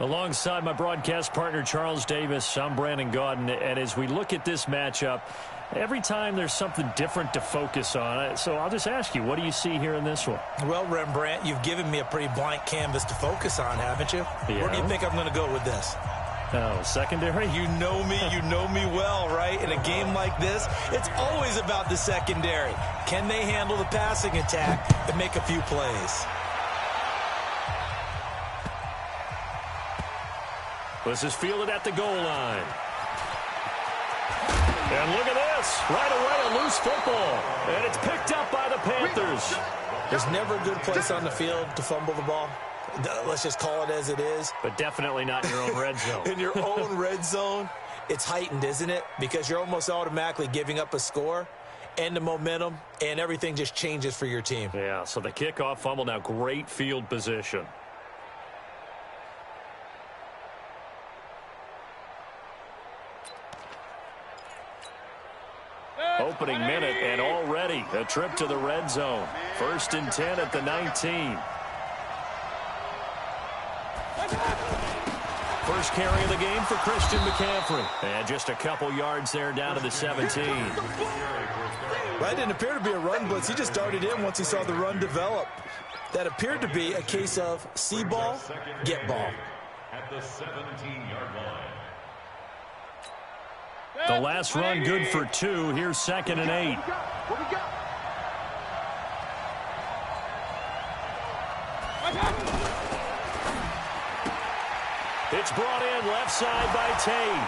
Alongside my broadcast partner, Charles Davis, I'm Brandon Gaudin. And as we look at this matchup, every time there's something different to focus on. So I'll just ask you, what do you see here in this one? Well, Rembrandt, you've given me a pretty blank canvas to focus on, haven't you? Yeah. Where do you think I'm going to go with this? Oh, secondary? You know me well, right? In a game like this, it's always about the secondary. Can they handle the passing attack and make a few plays? This is fielded at the goal line. And look at this. Right away, a loose football. And it's picked up by the Panthers. There's never a good place on the field to fumble the ball. Let's just call it as it is. But definitely not in your own red zone. In your own red zone, it's heightened, isn't it? Because you're almost automatically giving up a score and the momentum, and everything just changes for your team. Yeah, so the kickoff fumble, now great field position. Opening minute, and already a trip to the red zone. 1st and 10 at the 19. First carry of the game for Christian McCaffrey. And just a couple yards there down to the 17. That didn't appear to be a run blitz. He just darted in once he saw the run develop. That appeared to be a case of see ball, get ball. At the 17-yard line. The last run good for 2. Here's 2nd and 8. It's brought in left side by Tate.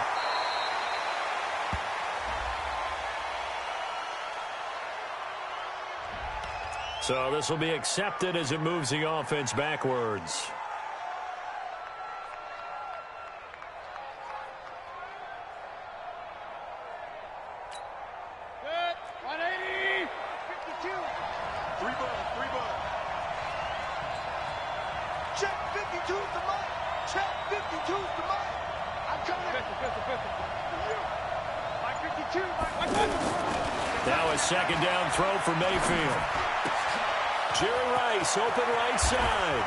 So this will be accepted as it moves the offense backwards. Now a 2nd down throw for Mayfield. Jerry Rice open right side.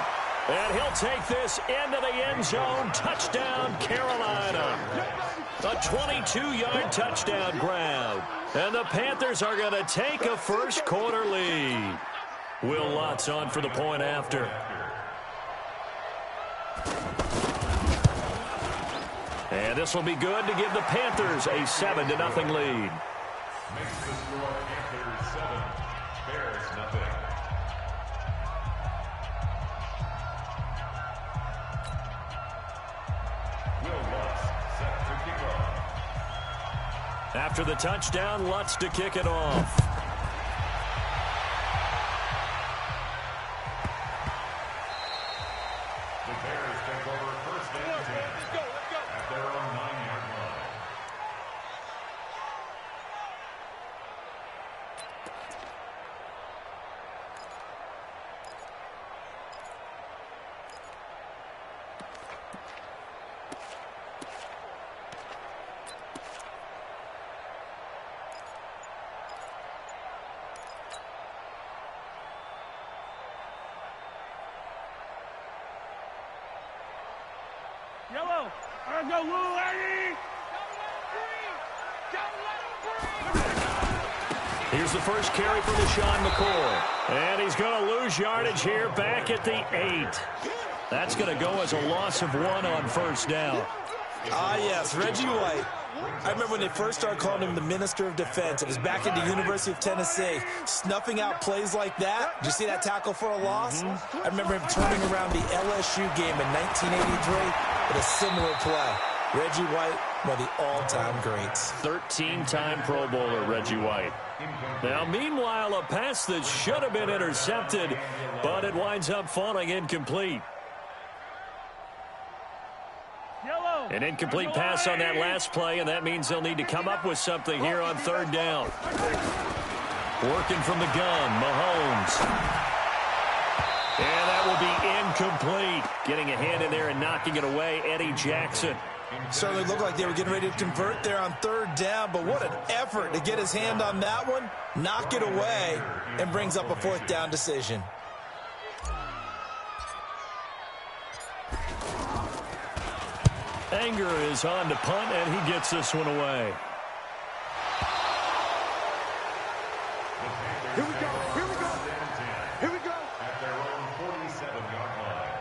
And he'll take this into the end zone. Touchdown, Carolina. A 22-yard touchdown grab. And the Panthers are going to take a first quarter lead. Will Lutz on for the point after. And this will be good to give the Panthers a 7-0 lead. Makes the score Panthers 7, Bears nothing. Will Lutz set to kick off. After the touchdown, Lutz to kick it off. The Bears take over 1st and 10 at their own 9-yard line. Yellow. Go, Lou, Here's the first carry for LaShawn McCoy. And he's going to lose yardage here back at the 8. That's going to go as a loss of 1 on 1st down. Yes, Reggie White. I remember when they first started calling him the Minister of Defense. It was back at the University of Tennessee, snuffing out plays like that. Did you see that tackle for a loss? I remember him turning around the LSU game in 1983 with a similar play. Reggie White, one of the all-time greats. 13-time Pro Bowler, Reggie White. Now, meanwhile, a pass that should have been intercepted, but it winds up falling incomplete. An incomplete pass on that last play, and that means they'll need to come up with something here on 3rd down. Working from the gun, Mahomes. And that will be incomplete. Getting a hand in there and knocking it away, Eddie Jackson. Certainly looked like they were getting ready to convert there on 3rd down, but what an effort to get his hand on that one, knock it away, and brings up a 4th down decision. Anger is on to punt, and he gets this one away. Here we go. Here we go. Here we go. At their own 47-yard line.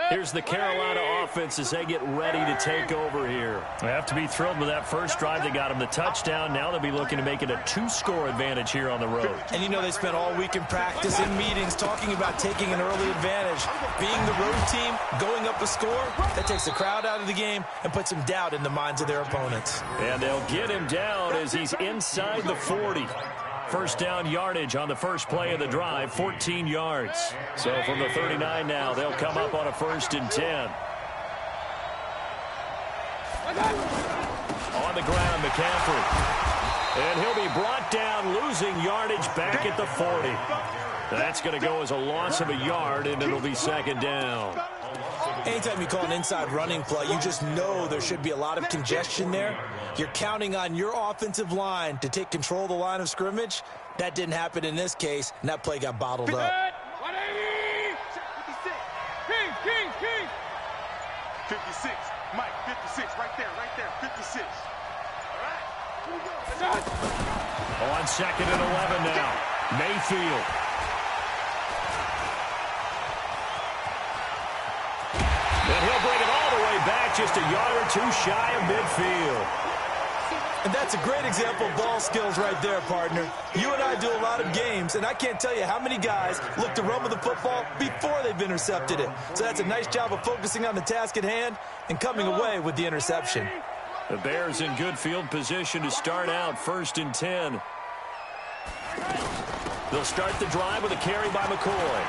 Here's the Carolina offense as they get ready to take over here. They have to be thrilled with that first drive. They got them the touchdown. Now they'll be looking to make it a 2-score advantage here on the road. And you know they spent all week in practice, in meetings, talking about taking an early advantage. Being the road team, going up a score, that takes the crowd out of the game and puts some doubt in the minds of their opponents. And they'll get him down as he's inside the 40. First down yardage on the first play of the drive, 14 yards. So from the 39 now, they'll come up on a 1st and 10. On the ground, McCaffrey. And he'll be brought down, losing yardage back at the 40. That's going to go as a loss of a yard, and it'll be 2nd down. Anytime you call an inside running play, you just know there should be a lot of congestion there. You're counting on your offensive line to take control of the line of scrimmage. That didn't happen in this case, and that play got bottled up. 56, Mike, 56, right there, 56. All right, here we go. On 2nd and 11 now, Mayfield. And he'll bring it all the way back, just a yard or two shy of midfield. And that's a great example of ball skills right there, partner. You and I do a lot of games, and I can't tell you how many guys look to run with the football before they've intercepted it. So that's a nice job of focusing on the task at hand and coming away with the interception. The Bears in good field position to start out 1st and 10. They'll start the drive with a carry by McCoy.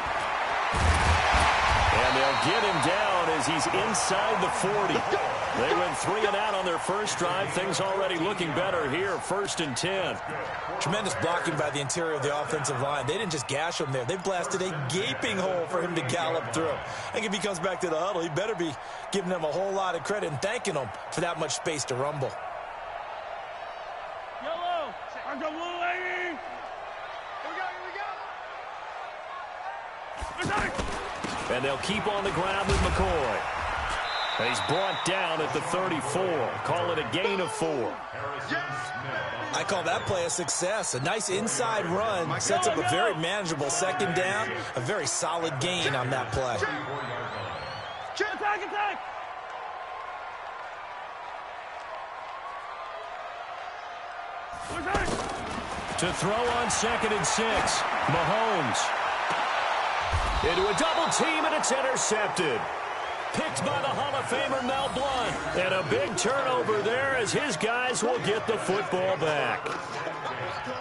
And they'll get him down as he's inside the 40. They went 3 and out on their first drive. Things already looking better here, 1st and 10. Tremendous blocking by the interior of the offensive line. They didn't just gash him there. They blasted a gaping hole for him to gallop through. I think if he comes back to the huddle, he better be giving them a whole lot of credit and thanking them for that much space to rumble. Yellow, I got little lady. Here we go. And they'll keep on the ground with McCoy. He's brought down at the 34. Call it a gain of 4. I call that play a success. A nice inside run sets up a very manageable 2nd down. A very solid gain on that play. Attack! To throw on 2nd and 6. Mahomes. Into a double team, and it's intercepted. Picked by the Hall of Famer Mel Blount. And a big turnover there as his guys will get the football back.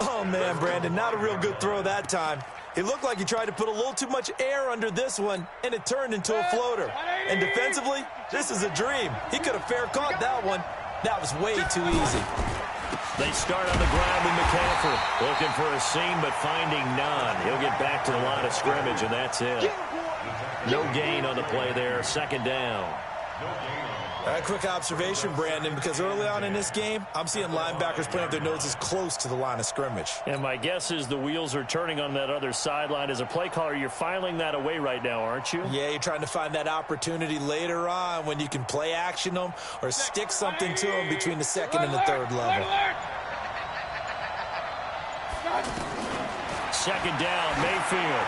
Oh, man, Brandon, not a real good throw that time. It looked like he tried to put a little too much air under this one, and it turned into a floater. And defensively, this is a dream. He could have fair caught that one. That was way too easy. They start on the ground with McCaffrey. Looking for a seam, but finding none. He'll get back to the line of scrimmage, and that's it. No gain on the play there. 2nd down. A quick observation, Brandon, because early on in this game, I'm seeing linebackers putting up their noses close to the line of scrimmage. And my guess is the wheels are turning on that other sideline. As a play caller, you're filing that away right now, aren't you? Yeah, you're trying to find that opportunity later on when you can play action them or stick something to them between the 2nd and the 3rd level. 2nd down, Mayfield.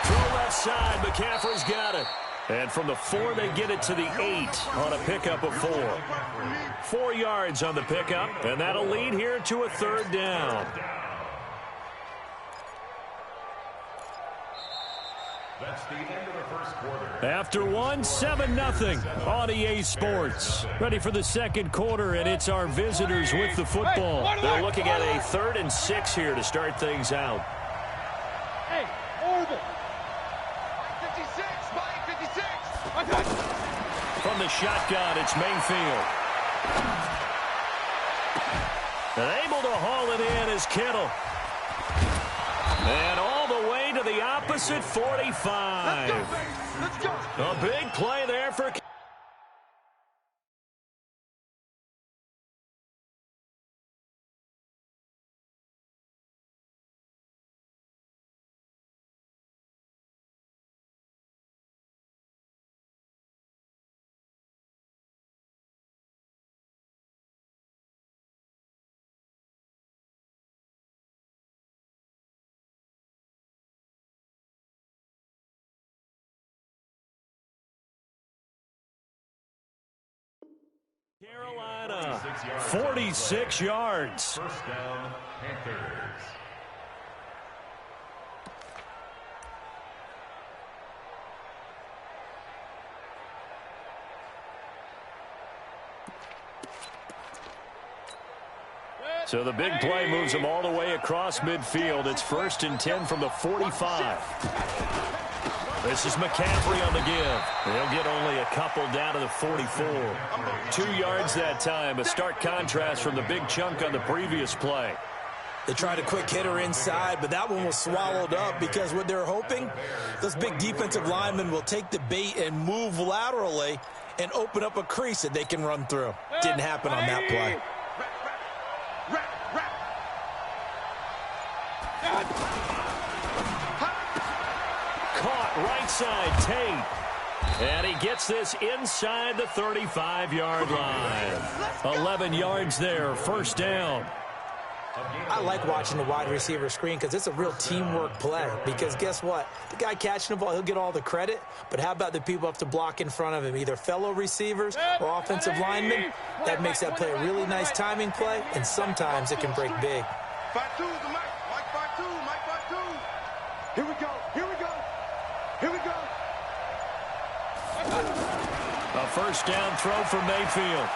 Through left side, McCaffrey's got it. And from the 4, they get it to the 8 on a pickup of 4. 4 yards on the pickup, and that'll lead here to a 3rd down. That's the end of the first quarter. After 1, 7-0 on EA Sports. Ready for the 2nd quarter, and it's our visitors with the football. They're looking at a 3rd and 6 here to start things out. Hey, horrible. 56, Mike, 56. From the shotgun, it's Mayfield. And able to haul it in is Kittle. And all the way to the opposite 45. Let's go. A big play there for Carolina, 46 yards. First down, Panthers. So the big play moves them all the way across midfield. It's 1st and 10 from the 45. This is McCaffrey on the give. He'll get only a couple down to the 44. 2 yards that time. A stark contrast from the big chunk on the previous play. They tried a quick hitter inside, but that one was swallowed up because what they're hoping, those big defensive linemen will take the bait and move laterally and open up a crease that they can run through. Didn't happen on that play. Caught right side, Tate. And he gets this inside the 35-yard line. 11 yards there, 1st down. I like watching the wide receiver screen because it's a real teamwork play. Because guess what? The guy catching the ball, he'll get all the credit. But how about the people up to block in front of him, either fellow receivers or offensive linemen? That makes that play a really nice timing play, and sometimes it can break big. 5-2 is the Mike. Mike 5-2. Mike 5-2. Here we go. Here we go. Here we go. A 1st down throw for Mayfield.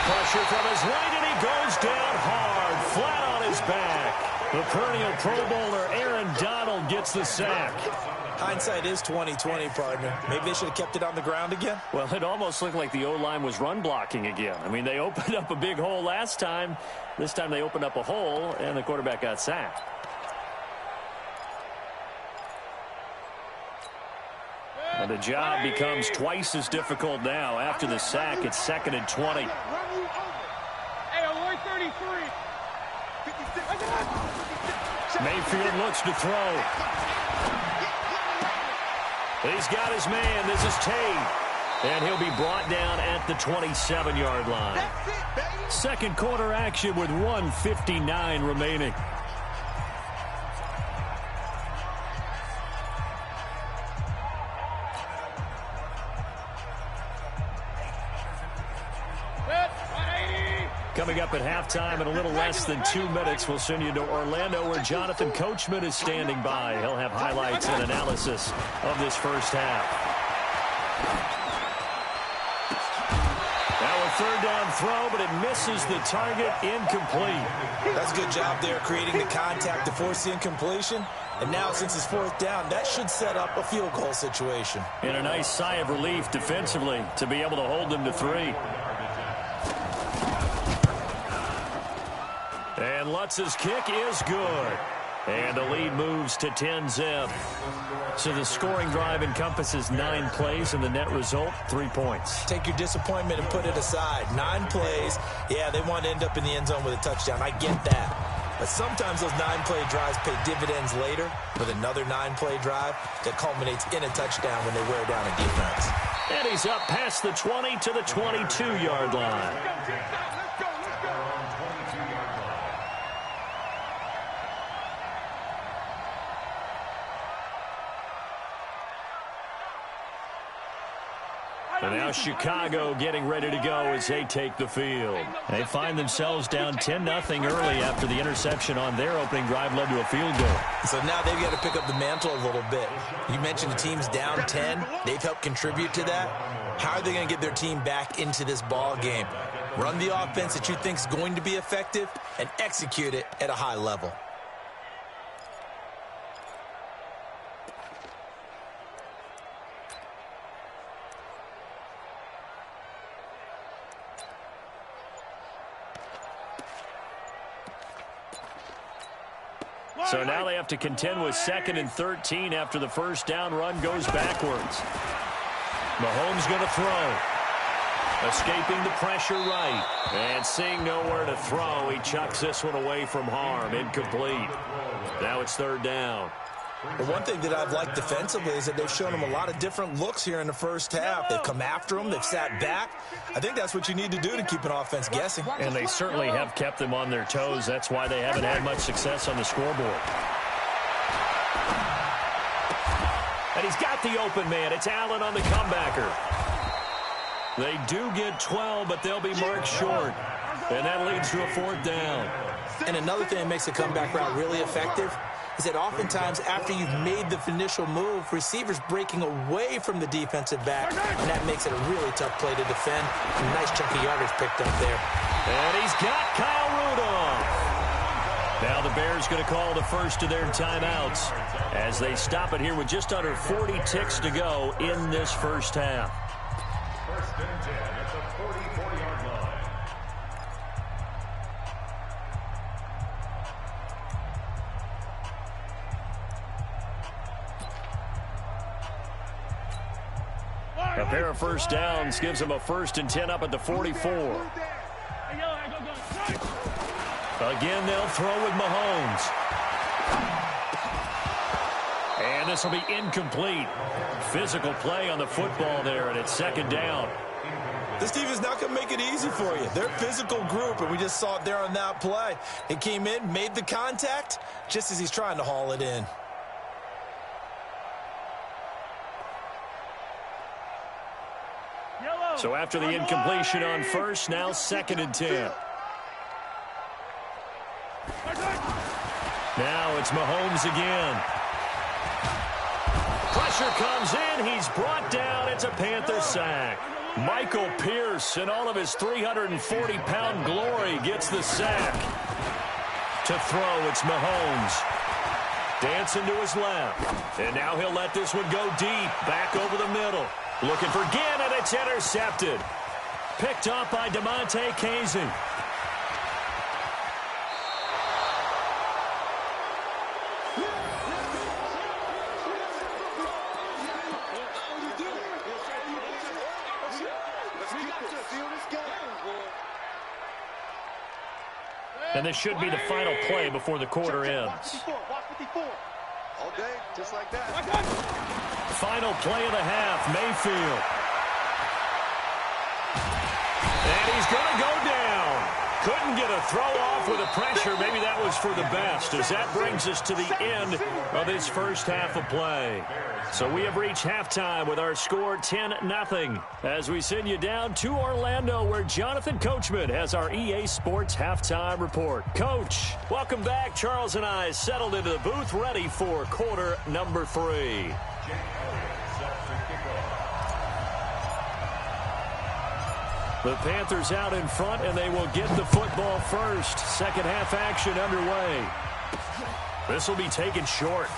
Pressure from his right, and he goes down hard, flat on his back. The perennial Pro Bowler Aaron Donald gets the sack. Hindsight is 20/20, partner. Maybe they should have kept it on the ground again. Well, it almost looked like the O-line was run blocking again. I mean, they opened up a big hole last time. This time they opened up a hole, and the quarterback got sacked. And the job becomes twice as difficult now. After the sack, it's 2nd and 20. Hey, Aloy 33. Mayfield looks to throw. He's got his man. This is Tate. And he'll be brought down at the 27-yard line. 2nd quarter action with 1:59 remaining. Coming up at halftime in a little less than 2 minutes, we'll send you to Orlando where Jonathan Coachman is standing by. He'll have highlights and analysis of this first half. Now a 3rd down throw, but it misses the target, incomplete. That's a good job there creating the contact to force the incompletion. And now since it's 4th down, that should set up a field goal situation. And a nice sigh of relief defensively to be able to hold them to 3. And Lutz's kick is good. And the lead moves to 10-zip. So the scoring drive encompasses 9 plays, and the net result, 3 points. Take your disappointment and put it aside. 9 plays. Yeah, they want to end up in the end zone with a touchdown. I get that. But sometimes those 9-play drives pay dividends later with another 9-play drive that culminates in a touchdown when they wear down a defense. And he's up past the 20 to the 22-yard line. And now Chicago getting ready to go as they take the field. They find themselves down 10-0 early after the interception on their opening drive led to a field goal. So now they've got to pick up the mantle a little bit. You mentioned the team's down 10. They've helped contribute to that. How are they going to get their team back into this ball game? Run the offense that you think is going to be effective and execute it at a high level. So now they have to contend with 2nd and 13 after the first down run goes backwards. Mahomes going to throw. Escaping the pressure right. And seeing nowhere to throw, he chucks this one away from harm. Incomplete. Now it's 3rd down. But one thing that I've liked defensively is that they've shown them a lot of different looks here in the first half. They've come after them. They've sat back. I think that's what you need to do to keep an offense guessing. And they certainly have kept them on their toes. That's why they haven't had much success on the scoreboard. And he's got the open man. It's Allen on the comebacker. They do get 12, but they'll be marked short. And that leads to a 4th down. And another thing that makes a comeback route really effective is that oftentimes after you've made the initial move, receivers breaking away from the defensive back, and that makes it a really tough play to defend. A nice chunk of yardage picked up there. And he's got Kyle Rudolph. Now the Bears going to call the first of their timeouts as they stop it here with just under 40 ticks to go in this first half. First and 10 at the 44-yard line. A pair of first downs gives them a 1st and 10 up at the 44. Again, they'll throw with Mahomes. And this will be incomplete. Physical play on the football there, and it's 2nd down. This team is not going to make it easy for you. They're a physical group, and we just saw it there on that play. He came in, made the contact, just as he's trying to haul it in. So after the incompletion on first, now 2nd and 10. Now it's Mahomes again. Pressure comes in. He's brought down. It's a Panther sack. Michael Pierce, in all of his 340-pound glory, gets the sack. To throw, it's Mahomes. Dancing to his left. And now he'll let this one go deep. Back over the middle. Looking for Ginn, and it's intercepted. Picked up by DeMonte Casey. And this should be the final play before the quarter ends. All day, just like that. Final play of the half, Mayfield. And he's going to go down. Couldn't get a throw off with the pressure. Maybe that was for the best, as that brings us to the end of this first half of play. So we have reached halftime with our score 10-0 as we send you down to Orlando, where Jonathan Coachman has our EA Sports halftime report. Coach, welcome back. Charles and I settled into the booth, ready for quarter number 3. The Panthers out in front, and they will get the football first. Second half action underway. This will be taken short.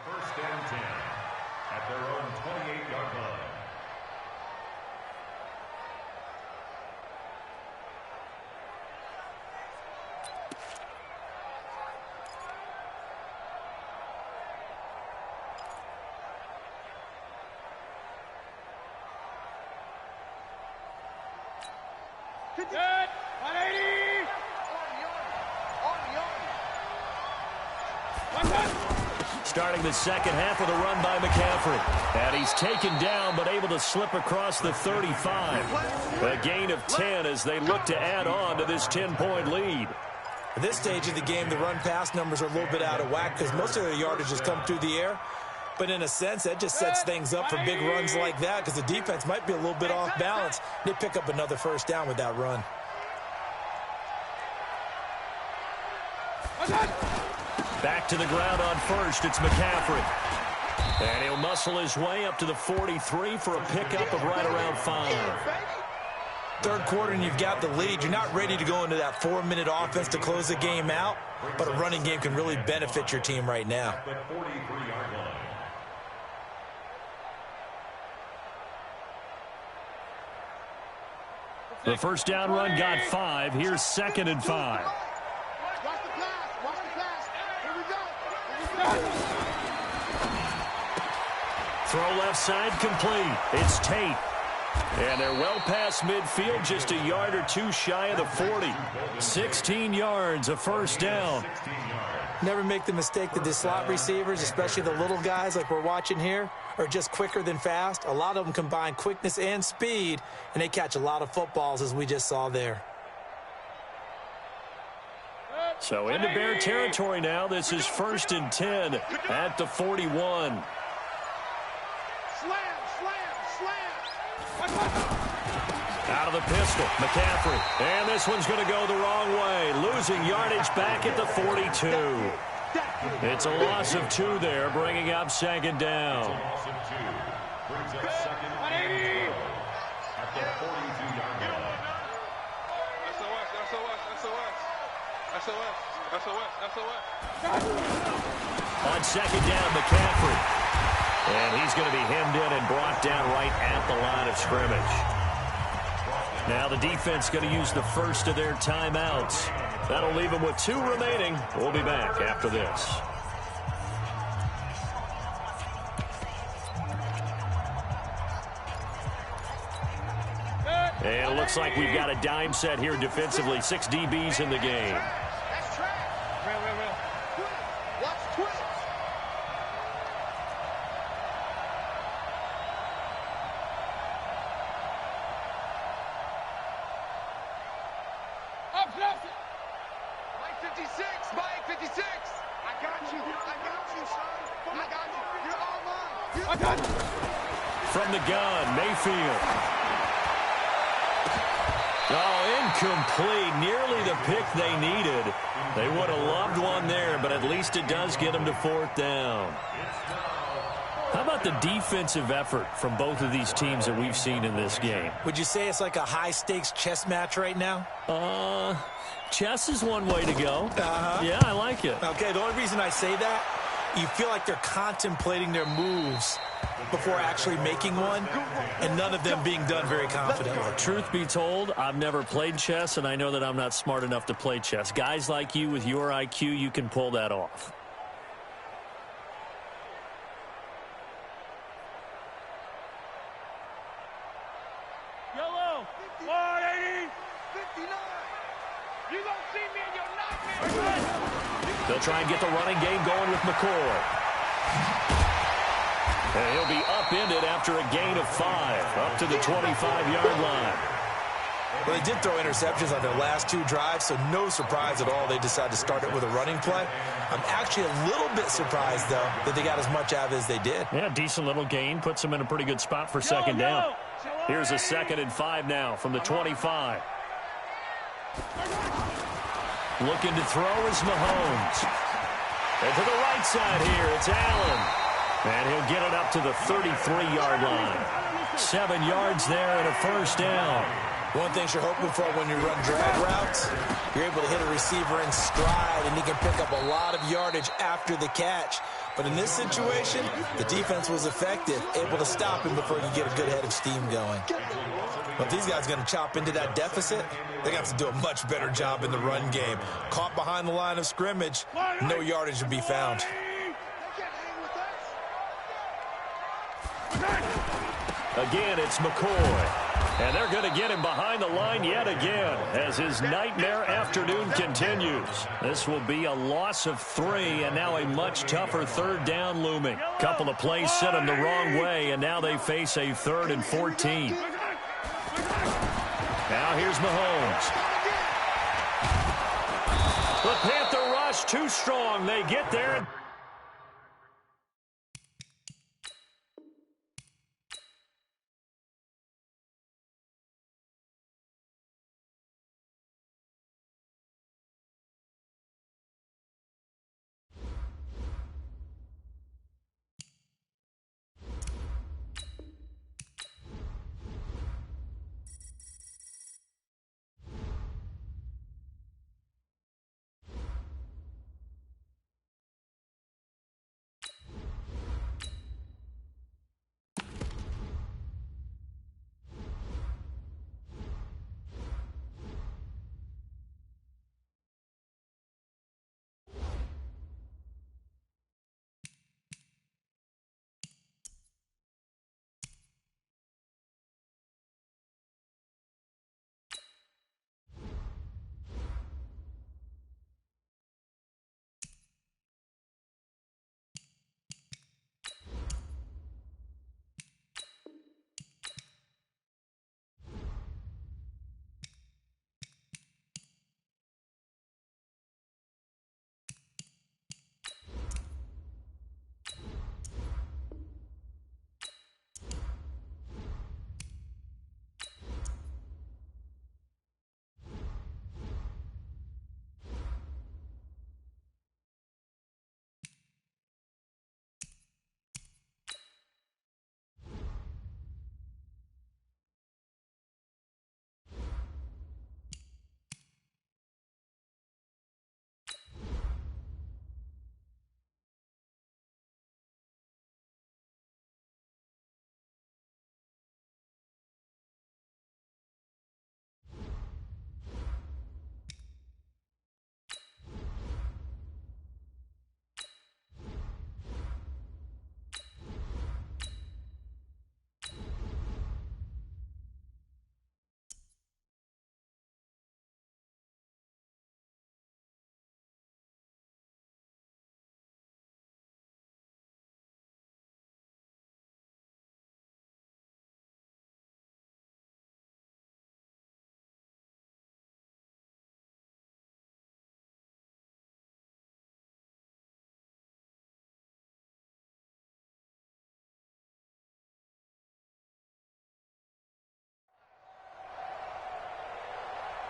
First and 10 at their own 28-yard line. Good. 180. Starting the second half with a run by McCaffrey. And he's taken down, but able to slip across the 35. A gain of 10 as they look to add on to this 10-point lead. At this stage of the game, the run-pass numbers are a little bit out of whack because most of their yardage has come through the air. But in a sense, that just sets things up for big runs like that because the defense might be a little bit off balance. They pick up another first down with that run. Back to the ground on first, it's McCaffrey. And he'll muscle his way up to the 43 for a pickup of right around 5. Third quarter and you've got the lead. You're not ready to go into that 4-minute offense to close the game out, but a running game can really benefit your team right now. The 43-yard line. The first down run got 5. Here's 2nd and 5. Watch the pass. Watch the pass. Here we go. Throw left side complete. It's Tate. And they're well past midfield, just a yard or two shy of the 40. 16 yards, a first down. Never make the mistake that the slot receivers, especially the little guys like we're watching here, are just quicker than fast. A lot of them combine quickness and speed, and they catch a lot of footballs, as we just saw there. So into Bear territory now. This is 1st and 10 at the 41. Out of the pistol, McCaffrey. And this one's going to go the wrong way. Losing yardage back at the 42. It's a loss of 2 there, bringing up 2nd down. Loss of 2. Brings up 2nd and 4 at the 42-yard line. On 2nd down, McCaffrey. And he's going to be hemmed in and brought down right at the line of scrimmage. Now the defense going to use the first of their timeouts. That'll leave them with 2 remaining. We'll be back after this. And it looks like we've got a dime set here defensively. 6 DBs in the game. That's track. Watch twist. Mike 56. Mike 56. I got you. I got you, son. I got you. You're all mine. I got you. From the gun, Mayfield. Oh, incomplete. Nearly the pick they needed. They would have loved one there, but at least it does get them to 4th down. How about the defensive effort from both of these teams that we've seen in this game? Would you say it's like a high-stakes chess match right now? Chess is one way to go. Yeah, I like it. Okay, the only reason I say that, you feel like they're contemplating their moves before actually making one, and none of them being done very confidently. Truth be told, I've never played chess, and I know that I'm not smart enough to play chess. Guys like you with your IQ, you can pull that off. Yellow. 180. 59. You don't see me in your nightmare. They'll try and get the running game going with McCoy. And he'll be upended after a gain of 5, up to the 25-yard line. Well, they did throw interceptions on their last 2 drives, so no surprise at all they decided to start it with a running play. I'm actually a little bit surprised, though, that they got as much out of it as they did. Yeah, decent little gain. Puts them in a pretty good spot for 2nd down. Here's a 2nd and 5 now from the 25. Looking to throw is Mahomes. And to the right side here, it's Allen. And he'll get it up to the 33-yard line. 7 yards there and a first down. One thing you're hoping for when you run drag routes, you're able to hit a receiver in stride, and he can pick up a lot of yardage after the catch. But in this situation, the defense was effective, able to stop him before he could get a good head of steam going. But if these guys are going to chop into that deficit, they're going to have to do a much better job in the run game. Caught behind the line of scrimmage, no yardage to be found. Again, it's McCoy. And they're going to get him behind the line yet again as his nightmare afternoon continues. This will be a loss of 3, and now a much tougher 3rd down looming. Couple of plays sent them the wrong way, and now they face a 3rd and 14. Now here's Mahomes. The Panther rush too strong. They get there.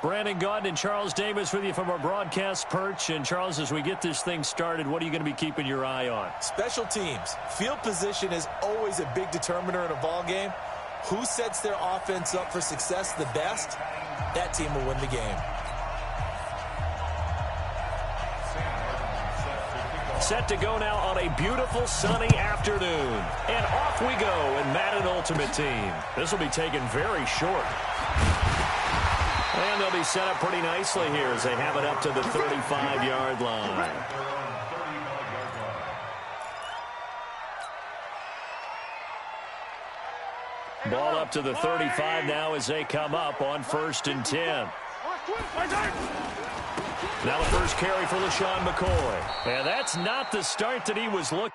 Brandon Gaudin and Charles Davis with you from our broadcast perch. And, Charles, as we get this thing started, what are you going to be keeping your eye on? Special teams. Field position is always a big determiner in a ball game. Who sets their offense up for success the best, that team will win the game. Set to go now on a beautiful sunny afternoon. And off we go in Madden Ultimate Team. This will be taken very short. And they'll be set up pretty nicely here as they have it up to the 35-yard line. Ball up to the 35 now as they come up on 1st and 10. Now the first carry for LaShawn McCoy. And that's not the start that he was looking.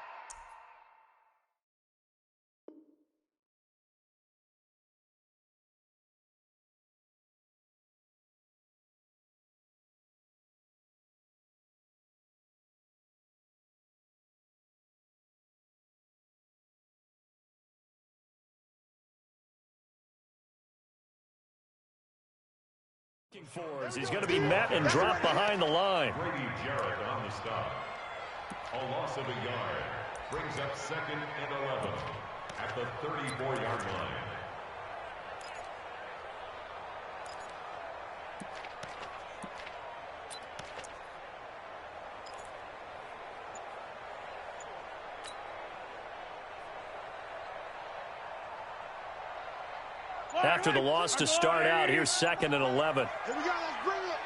For as he's going to be met and dropped behind the line. Brady Jarrett on the stop. A loss of a yard brings up 2nd and 11 at the 34-yard line. After the loss to start out, here's 2nd and 11. Here we go, let's bring it.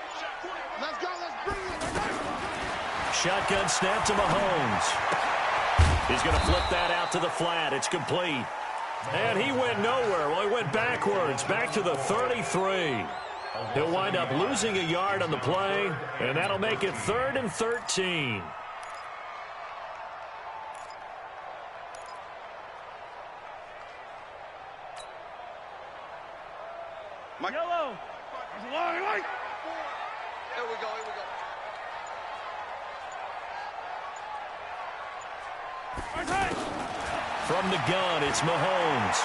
Let's go, let's bring it. Shotgun snap to Mahomes. He's going to flip that out to the flat. It's complete. And he went nowhere. Well, he went backwards, back to the 33. He'll wind up losing a yard on the play, and that'll make it 3rd and 13. Yellow. Here we go, here we go. From the gun, it's Mahomes.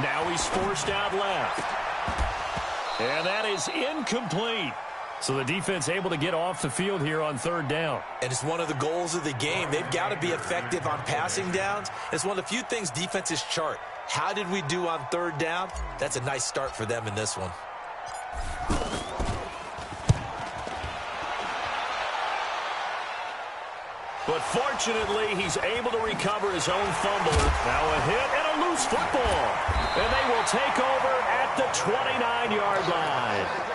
Now he's forced out left. And that is incomplete. So the defense able to get off the field here on 3rd down. And it's one of the goals of the game. They've got to be effective on passing downs. It's one of the few things defenses chart. How did we do on 3rd down? That's a nice start for them in this one. But fortunately, he's able to recover his own fumble. Now a hit and a loose football. And they will take over at the 29-yard line.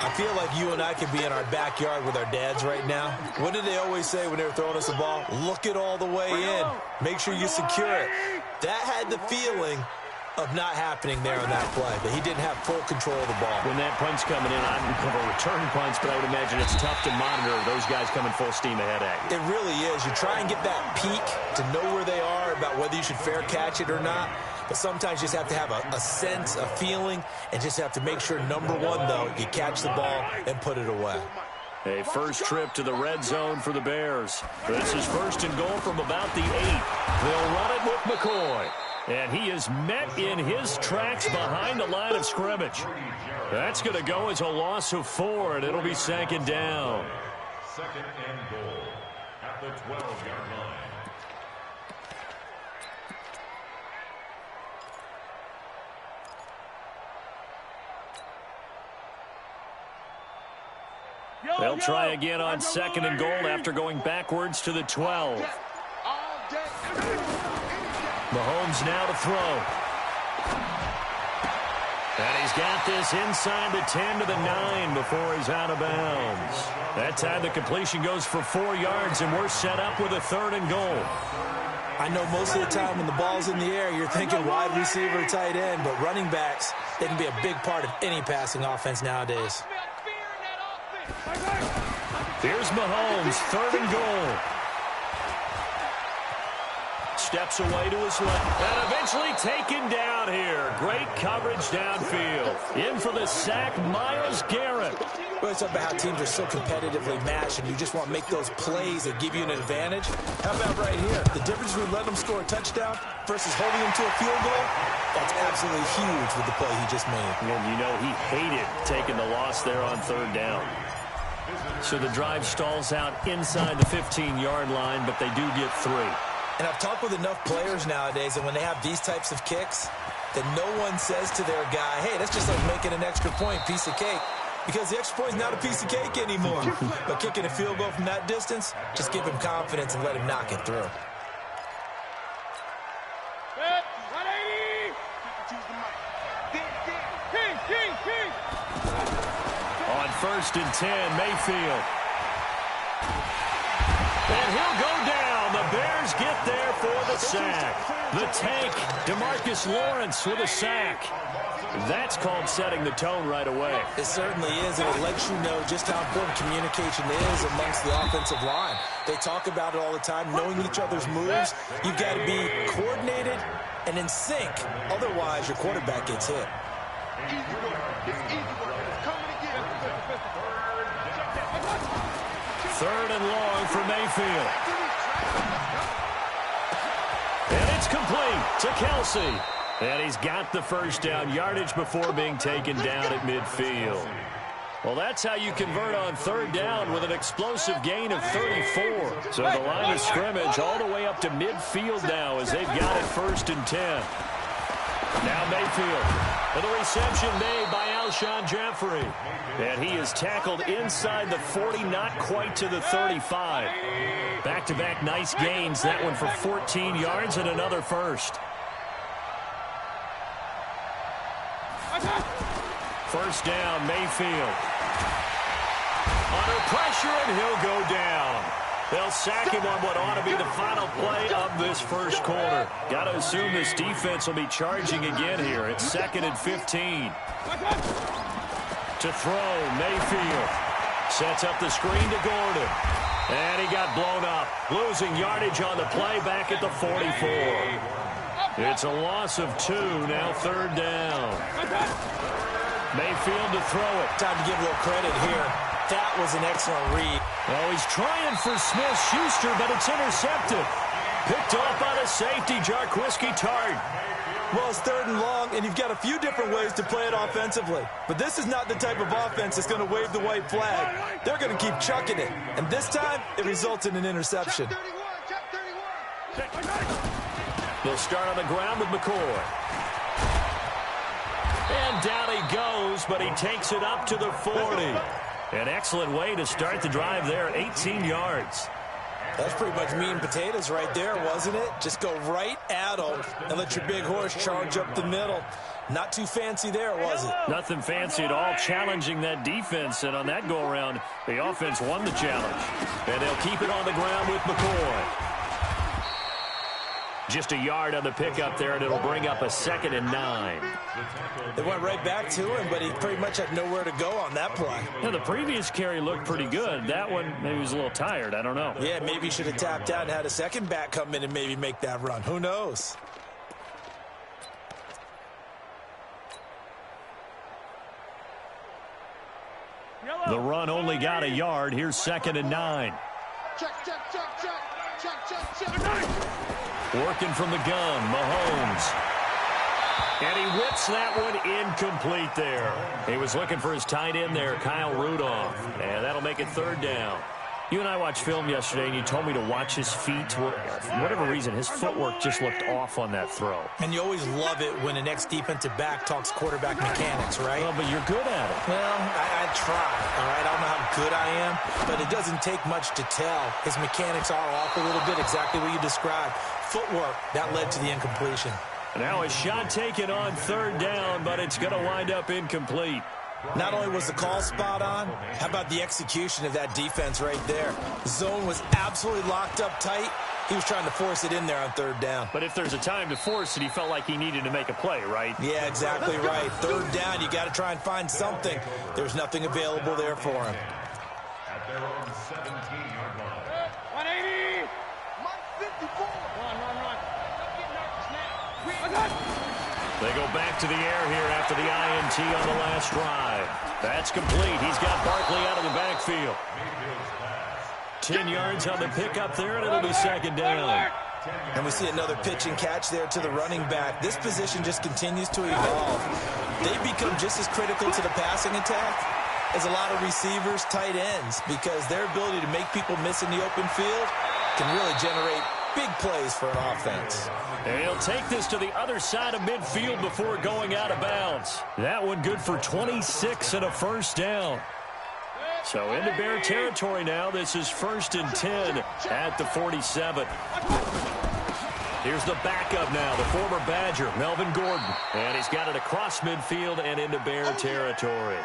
I feel like you and I could be in our backyard with our dads right now. What did they always say when they were throwing us a ball? Look it all the way in. Make sure you secure it. That had the feeling of not happening there on that play, but he didn't have full control of the ball. When that punch coming in, I don't have a return punch, but I would imagine it's tough to monitor those guys coming full steam ahead at you. It really is. You try and get that peek to know where they are about whether you should fair catch it or not. But sometimes you just have to have a sense, a feeling, and just have to make sure, number one, though, you catch the ball and put it away. A first trip to the red zone for the Bears. This is 1st and goal from about the 8. They'll run it with McCoy. And he is met in his tracks behind the line of scrimmage. That's going to go as a loss of 4, and it'll be 2nd down. 2nd and goal at the 12-yard line. They'll try again on 2nd and goal after going backwards to the 12. Mahomes now to throw. And he's got this inside the 10 to the 9 before he's out of bounds. That time the completion goes for 4 yards, and we're set up with a 3rd and goal. I know most of the time when the ball's in the air, you're thinking wide receiver, tight end, but running backs, they can be a big part of any passing offense nowadays. Here's Mahomes, 3rd and goal. steps away to his left. And eventually taken down here. Great coverage downfield. In for the sack, Myles Garrett. Well, it's about how teams are so competitively matched, and you just want to make those plays that give you an advantage. How about right here? The difference between letting them score a touchdown versus holding them to a field goal, that's absolutely huge with the play he just made. And you know he hated taking the loss there on third down. So the drive stalls out inside the 15-yard line, but they do get 3. And I've talked with enough players nowadays, and when they have these types of kicks, that no one says to their guy, hey, that's just like making an extra point, piece of cake. Because the extra point is not a piece of cake anymore. But kicking a field goal from that distance, just give him confidence and let him knock it through. On 1st and 10, Mayfield. And he'll go down. The Bears get there for the sack. The tank, DeMarcus Lawrence with a sack. That's called setting the tone right away. It certainly is, and it lets you know just how important communication is amongst the offensive line. They talk about it all the time, knowing each other's moves. You've got to be coordinated and in sync. Otherwise, your quarterback gets hit. Third and long for Mayfield. And it's complete to Kelsey. And he's got the first down yardage before being taken down at midfield. Well, that's how you convert on third down with an explosive gain of 34. So the line of scrimmage all the way up to midfield now as they've got it 1st and 10. Now Mayfield with a reception made by Alshon Jeffrey. And he is tackled inside the 40, not quite to the 35. Back-to-back nice gains, that one for 14 yards and another first. First down, Mayfield. Under pressure, and he'll go down. They'll sack him on what ought to be the final play of this first quarter. Got to assume this defense will be charging again here. It's 2nd and 15. To throw, Mayfield. Sets up the screen to Gordon. And he got blown up. Losing yardage on the play back at the 44. It's a loss of 2, now 3rd down. Mayfield to throw it. Time to give a little credit here. That was an excellent read. Oh, he's trying for Smith-Schuster, but it's intercepted. Picked off by the safety, Jarquiski Tart. Well, it's 3rd and long, and you've got a few different ways to play it offensively. But this is not the type of offense that's going to wave the white flag. They're going to keep chucking it. And this time, it results in an interception. They'll start on the ground with McCoy. And down he goes, but he takes it up to the 40. An excellent way to start the drive there, 18 yards. That's pretty much meat and potatoes right there, wasn't it? Just go right at them and let your big horse charge up the middle. Not too fancy there, was it? Nothing fancy at all, challenging that defense. And on that go-around, the offense won the challenge. And they'll keep it on the ground with McCoy. Just a yard on the pickup there, and it'll bring up a 2nd and 9. They went right back to him, but he pretty much had nowhere to go on that play. Yeah, the previous carry looked pretty good. That one, maybe he was a little tired. I don't know. Yeah, maybe he should have tapped out and had a second back come in and maybe make that run. Who knows? The run only got a yard. Here's 2nd and 9. Check, check, check, check. Check, check, check. Working from the gun, Mahomes. And he whips that one incomplete there. He was looking for his tight end there, Kyle Rudolph. And that'll make it 3rd down. You and I watched film yesterday, and you told me to watch his feet. For whatever reason, his footwork just looked off on that throw. And you always love it when an ex-defensive back talks quarterback mechanics, right? Well, but you're good at it. Well, I try, all right? I don't know how good I am, but it doesn't take much to tell. His mechanics are off a little bit, exactly what you described. Footwork, that led to the incompletion. Now a shot taken on 3rd down, but it's going to wind up incomplete. Not only was the call spot on, how about the execution of that defense right there? The zone was absolutely locked up tight. He was trying to force it in there on 3rd down. But if there's a time to force it, he felt like he needed to make a play, right? Yeah, exactly right. 3rd down, you got to try and find something. There's nothing available there for him. At their own 17-yard line. 180. Mike 54. Run, run, run. They go back to the air here after the INT on the last drive. That's complete. He's got Barkley out of the backfield. 10 yards on the pickup there, and it'll be second down. And we see another pitch and catch there to the running back. This position just continues to evolve. They become just as critical to the passing attack as a lot of receivers, tight ends, because their ability to make people miss in the open field can really generate big plays for an offense. And he'll take this to the other side of midfield before going out of bounds. That one good for 26 and a first down. So into Bear territory now. This is 1st and 10 at the 47. Here's the backup now, the former Badger, Melvin Gordon. And he's got it across midfield and into Bear territory.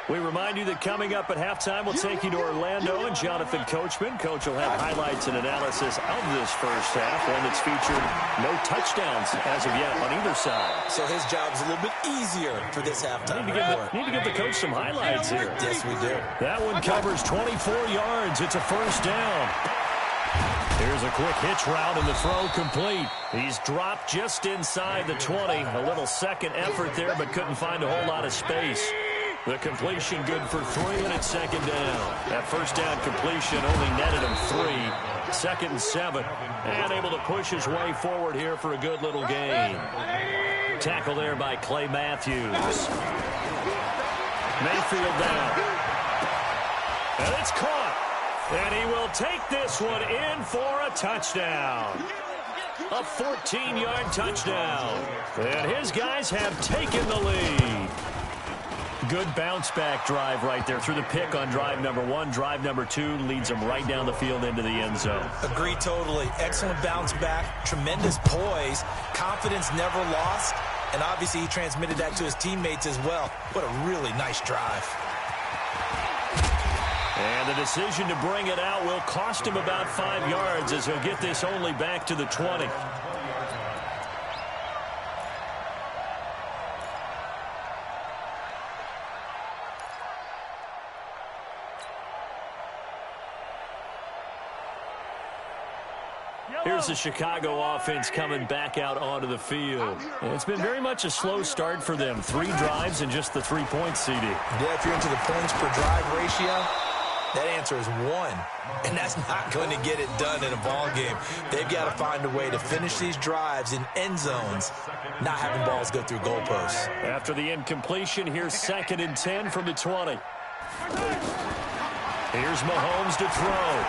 We remind you that coming up at halftime, we'll take you to Orlando and Jonathan Coachman. Coach will have highlights and analysis of this first half, one that's featured no touchdowns as of yet on either side. So his job's a little bit easier for this halftime. Need to give the coach some highlights here. Yes, we do. That one covers 24 yards. It's a first down. Here's a quick hitch route and the throw complete. He's dropped just inside the 20. A little second effort there, but couldn't find a whole lot of space. The completion good for 3, and it's second down. That first down completion only netted him 3. 2nd and 7. And able to push his way forward here for a good little gain. Tackle there by Clay Matthews. Mayfield down. And it's caught. And he will take this one in for a touchdown. A 14-yard touchdown. And his guys have taken the lead. Good bounce-back drive right there through the pick on drive number 1. Drive number 2 leads them right down the field into the end zone. Agree totally. Excellent bounce back, tremendous poise, confidence never lost, and obviously he transmitted that to his teammates as well. What a really nice drive. And the decision to bring it out will cost him about 5 yards as he'll get this only back to the 20. Here's the Chicago offense coming back out onto the field. And it's been very much a slow start for them. 3 drives and just the 3 points, CD. Yeah, if you're into the points per drive ratio, that answer is 1. And that's not going to get it done in a ball game. They've got to find a way to finish these drives in end zones, not having balls go through goalposts. After the incompletion, here's 2nd and 10 from the 20. Here's Mahomes to throw.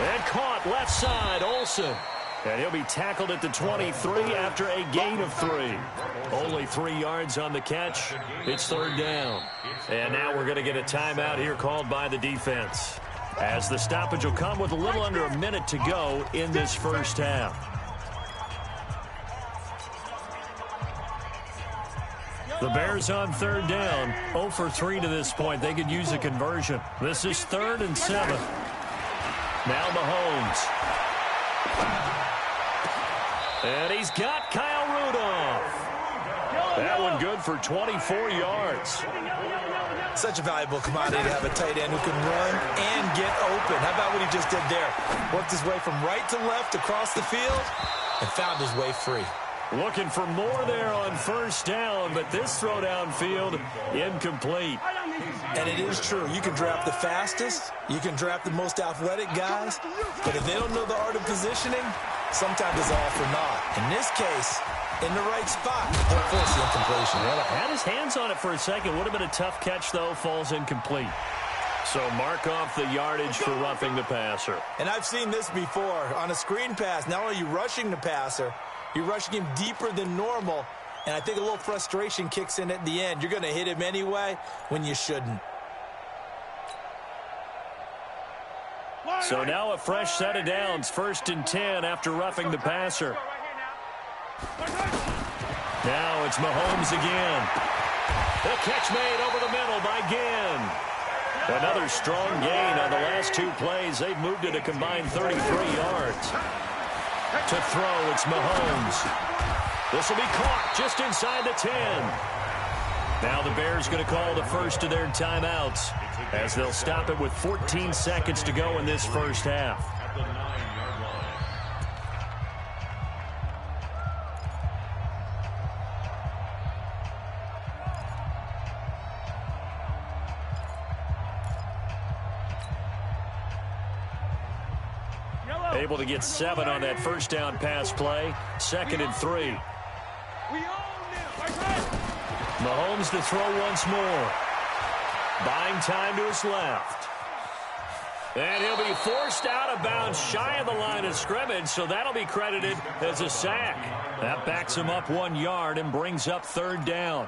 And caught left side, Olsen. And he'll be tackled at the 23 after a gain of 3. Only 3 yards on the catch. It's 3rd down. And now we're going to get a timeout here called by the defense, as the stoppage will come with a little under a minute to go in this first half. The Bears on 3rd down, 0 for 3 to this point. They could use a conversion. This is 3rd and 7. Now Mahomes. And he's got Kyle Rudolph. That one good for 24 yards. Such a valuable commodity to have a tight end who can run and get open. How about what he just did there? Worked his way from right to left across the field and found his way free. Looking for more there on 1st down, but this throw downfield incomplete. And it is true. You can draft the fastest. You can draft the most athletic guys. But if they don't know the art of positioning, sometimes it's all for naught. In this case, in the right spot, they'll force the incompletion. Well, had his hands on it for a second. Would have been a tough catch, though. Falls incomplete. So mark off the yardage for roughing the passer. And I've seen this before. On a screen pass, not only are you rushing the passer, you're rushing him deeper than normal. And I think a little frustration kicks in at the end. You're going to hit him anyway when you shouldn't. So now a fresh set of downs. 1st and 10 after roughing the passer. Now it's Mahomes again. The catch made over the middle by Ginn. Another strong gain on the last 2 plays. They've moved it a combined 33 yards. To throw, it's Mahomes. This will be caught just inside the 10. Now the Bears going to call the first of their timeouts, as they'll stop it with 14 seconds to go in this first half. at the 9-yard line. Able to get 7 on that first down pass play. 2nd and 3. Mahomes to throw once more. Buying time to his left. And he'll be forced out of bounds shy of the line of scrimmage, so that'll be credited as a sack. That backs him up 1 yard and brings up 3rd down.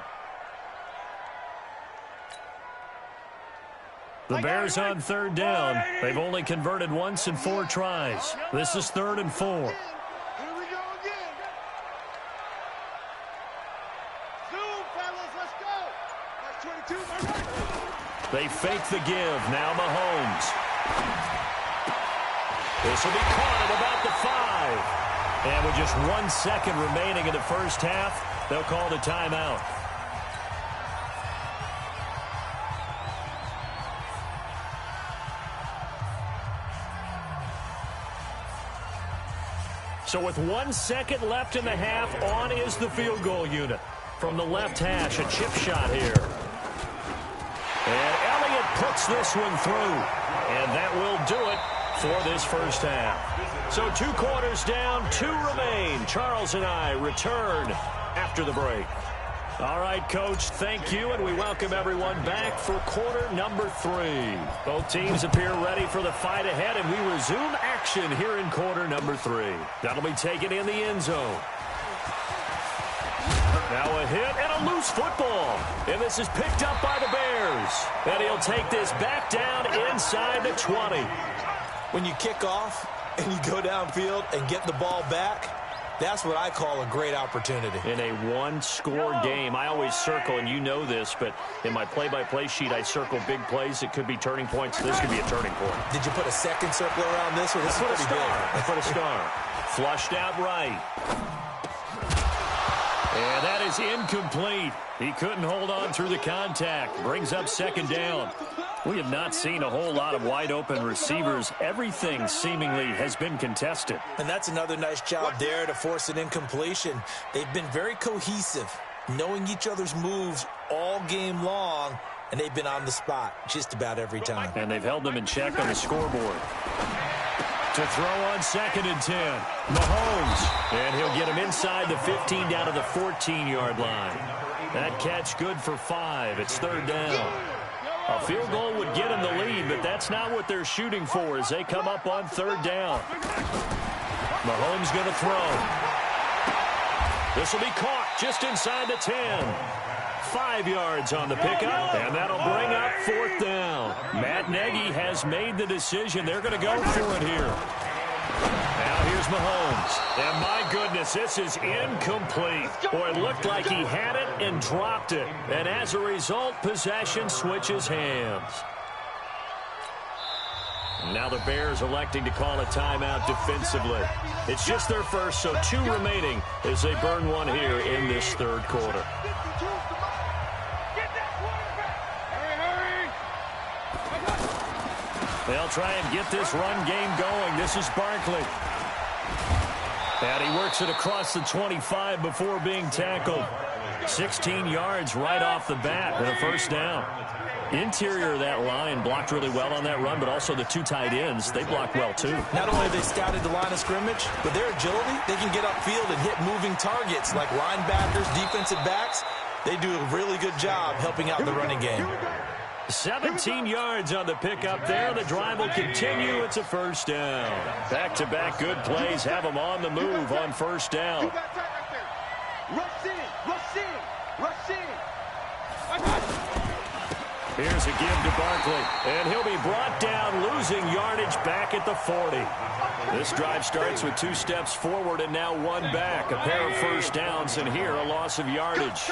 The Bears on 3rd down. They've only converted once in 4 tries. This is 3rd and 4. Here we go again. Zoom, fellas, let's go. That's 22. They fake the give. Now Mahomes. This will be caught at about the 5. And with just 1 second remaining in the first half, they'll call the timeout. So with 1 second left in the half, on is the field goal unit. From the left hash, a chip shot here. And Elliott puts this one through. And that will do it for this first half. So 2 quarters down, 2 remain. Charles and I return after the break. All right, Coach, thank you, and we welcome everyone back for quarter number 3. Both teams appear ready for the fight ahead, and we resume action here in quarter number 3. That'll be taken in the end zone. Now a hit and a loose football. And this is picked up by the Bears. And he'll take this back down inside the 20. When you kick off and you go downfield and get the ball back, that's what I call a great opportunity. In a 1-score game, I always circle, and you know this, but in my play-by-play sheet, I circle big plays. It could be turning points. This could be a turning point. Did you put a second circle around this one? This is pretty big. I put a star. Flushed out right. And that is incomplete. He couldn't hold on through the contact. Brings up 2nd down. We have not seen a whole lot of wide-open receivers. Everything seemingly has been contested. And that's another nice job there to force an incompletion. They've been very cohesive, knowing each other's moves all game long, and they've been on the spot just about every time. And they've held them in check on the scoreboard. To throw on 2nd and 10. Mahomes. And he'll get him inside the 15 down to the 14-yard line. That catch good for 5. It's 3rd down. A field goal would get them the lead, but that's not what they're shooting for as they come up on 3rd down. Mahomes going to throw. This will be caught just inside the 10. 5 yards on the pickup, and that'll bring up 4th down. Matt Nagy has made the decision. They're going to go for it here. Now here's Mahomes. And my goodness, this is incomplete. Boy, it looked like he had it and dropped it. And as a result, possession switches hands. Now the Bears electing to call a timeout defensively. It's just their first, so 2 remaining as they burn one here in this 3rd quarter. They'll try and get this run game going. This is Barkley. And he works it across the 25 before being tackled. 16 yards right off the bat and a 1st down. Interior of that line blocked really well on that run, but also the 2 tight ends, they blocked well too. Not only have they scouted the line of scrimmage, but their agility, they can get upfield and hit moving targets like linebackers, defensive backs. They do a really good job helping out the running game. 17 yards on the pickup there. The drive will continue. It's a 1st down. Back-to-back good plays have them on the move on 1st down. Rush in, rush in, rush in. Here's a give to Barkley, and he'll be brought down, losing yardage back at the 40. This drive starts with 2 steps forward and now 1 back. A pair of 1st downs, and here a loss of yardage.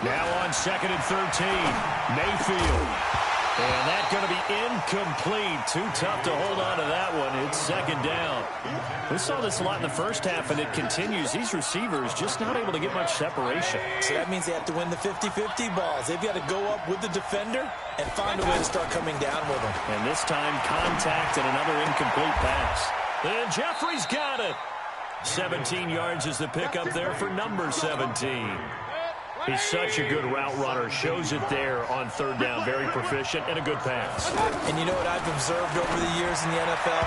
Now on 2nd and 13, Mayfield. And that's going to be incomplete. Too tough to hold on to that one. It's second down. We saw this a lot in the first half, and it continues. These receivers just not able to get much separation. So that means they have to win the 50-50 balls. They've got to go up with the defender and find a way to start coming down with them. And this time, contact and another incomplete pass. And Jeffrey's got it. 17 yards is the pickup there for number 17. He's such a good route runner. Shows it there on third down. Very proficient and a good pass. And you know what I've observed over the years in the NFL?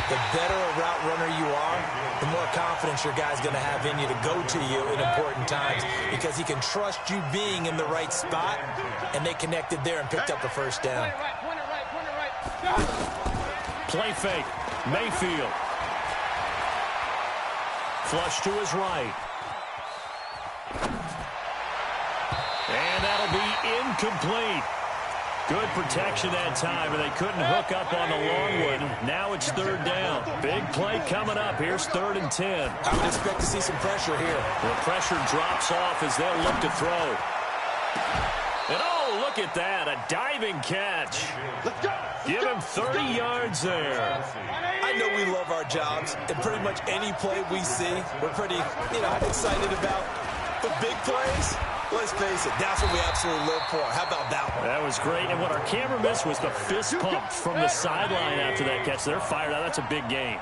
The better a route runner you are, the more confidence your guy's going to have in you to go to you in important times because he can trust you being in the right spot, and they connected there and picked up the first down. Play fake. Mayfield. Flush to his right. And that'll be incomplete. Good protection that time, and they couldn't hook up on the long one. Now it's third down. Big play coming up. Here's 3rd and 10. I would expect to see some pressure here. The pressure drops off as they'll look to throw. And oh, look at that. A diving catch. Let's go. Give him 30 yards there. I know we love our jobs, and pretty much any play we see, we're pretty, excited about. But big plays, let's face it, that's what we absolutely live for. How about that one? That was great. And what our camera missed was the fist pump from the sideline after that catch. They're fired out. That's a big game.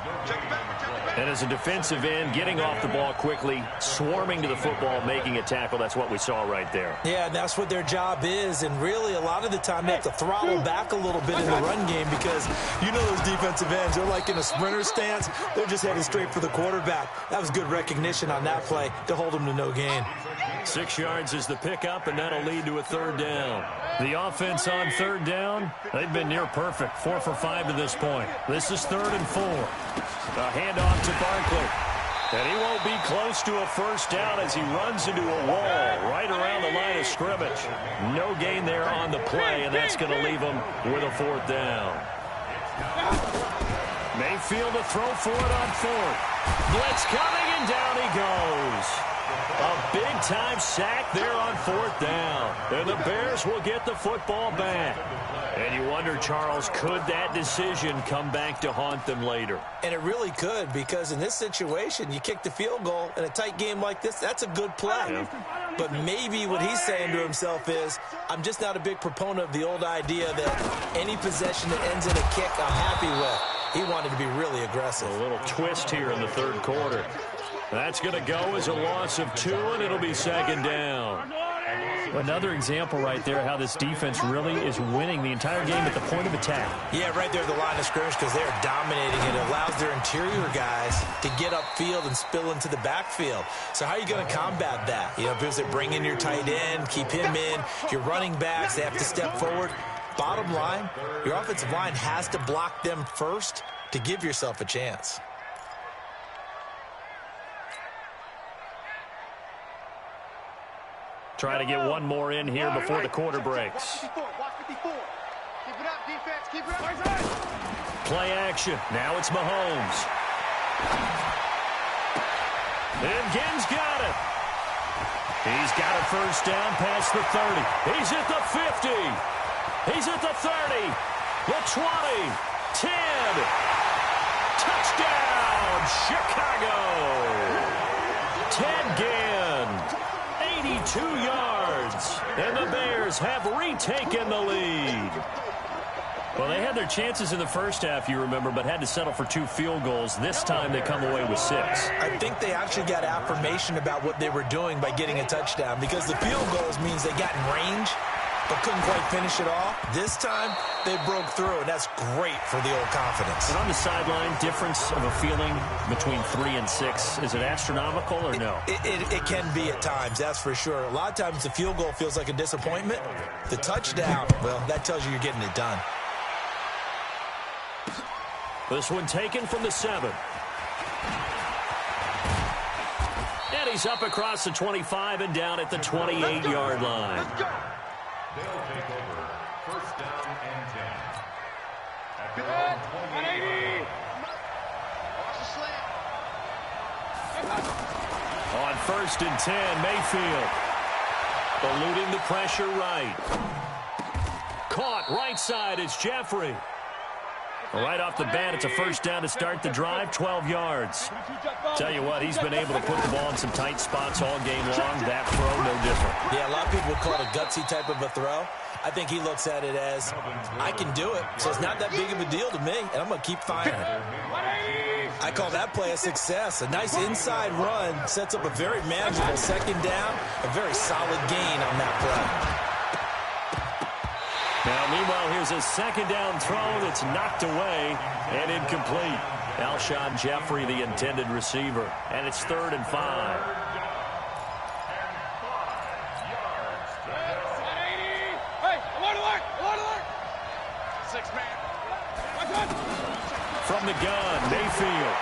And as a defensive end, getting off the ball quickly, swarming to the football, making a tackle, that's what we saw right there. Yeah, and that's what their job is. And really, a lot of the time, they have to throttle back a little bit in the run game because you know those defensive ends, they're like in a sprinter stance. They're just heading straight for the quarterback. That was good recognition on that play to hold them to no gain. 6 yards is the pickup, and that'll lead to a third down. The offense on third down, they've been near perfect. 4 for 5 to this point. This is 3rd and 4. A handoff to Barkley. And he won't be close to a first down as he runs into a wall right around the line of scrimmage. No gain there on the play, and that's going to leave him with a 4th down. Mayfield to throw for it on 4th. Blitz coming, and down he goes. A big-time sack there on 4th down. And the Bears will get the football back. And you wonder, Charles, could that decision come back to haunt them later? And it really could, because in this situation, you kick the field goal in a tight game like this, that's a good play. Yeah. But maybe what he's saying to himself is, I'm just not a big proponent of the old idea that any possession that ends in a kick I'm happy with. He wanted to be really aggressive. A little twist here in the third quarter. That's going to go as a loss of 2, and it'll be second down. Another example right there how this defense really is winning the entire game at the point of attack. Yeah, right there at the line of scrimmage because they're dominating. It allows their interior guys to get upfield and spill into the backfield. So how are you going to combat that? Because they bring in your tight end, keep him in. Your running backs, they have to step forward. Bottom line, your offensive line has to block them first to give yourself a chance. Try to get one more in here before the quarter breaks. Keep it up, defense. Keep it up. Play action. Now it's Mahomes. And Ginn's got it. He's got a first down past the 30. He's at the 50. He's at the 30. The 20. 10. Touchdown, Chicago. Ted Ginn. 82 yards, and the Bears have retaken the lead. Well, they had their chances in the first half, you remember, but had to settle for 2 field goals. This time they come away with 6. I think they actually got affirmation about what they were doing by getting a touchdown because the field goals means they got in range but couldn't quite finish it off. This time, they broke through, and that's great for the old confidence. And on the sideline, difference of a feeling between 3 and 6, is it astronomical or no? It can be at times, that's for sure. A lot of times, the field goal feels like a disappointment. The touchdown, well, that tells you you're getting it done. This one taken from the 7. And he's up across the 25 and down at the 28-yard line. They'll take over. First down and 10. At their own 28. On first and 10, Mayfield. Eluding the pressure right. caught. Right side is Jeffrey. Right off the bat, it's a first down to start the drive, 12 yards. Tell you what, he's been able to put the ball in some tight spots all game long. That throw, no different. Yeah, a lot of people would call it a gutsy type of a throw. I think he looks at it as, I can do it, so it's not that big of a deal to me, and I'm going to keep firing. I call that play a success. A nice inside run sets up a very manageable second down, a very solid gain on that play. Now, meanwhile, here's a second down throw that's knocked away and incomplete. Alshon Jeffrey, the intended receiver, and it's 3rd and 5. From the gun, Mayfield.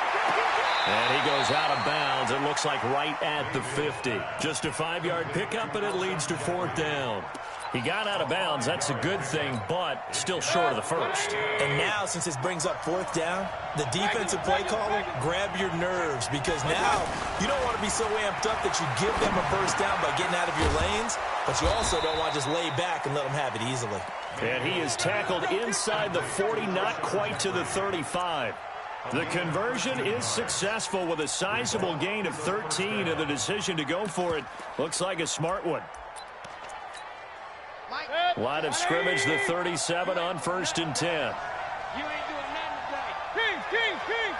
And he goes out of bounds. It looks like right at the 50. Just a 5-yard pickup, and it leads to 4th down. He got out of bounds. That's a good thing, but still short of the first. And now, since this brings up 4th down, the defensive play caller, grab your nerves, because now you don't want to be so amped up that you give them a first down by getting out of your lanes, but you also don't want to just lay back and let them have it easily. And he is tackled inside the 40, not quite to the 35. The conversion is successful with a sizable gain of 13, and the decision to go for it looks like a smart one. Line of scrimmage, the 37 on 1st and 10. You ain't doing nothing today. King.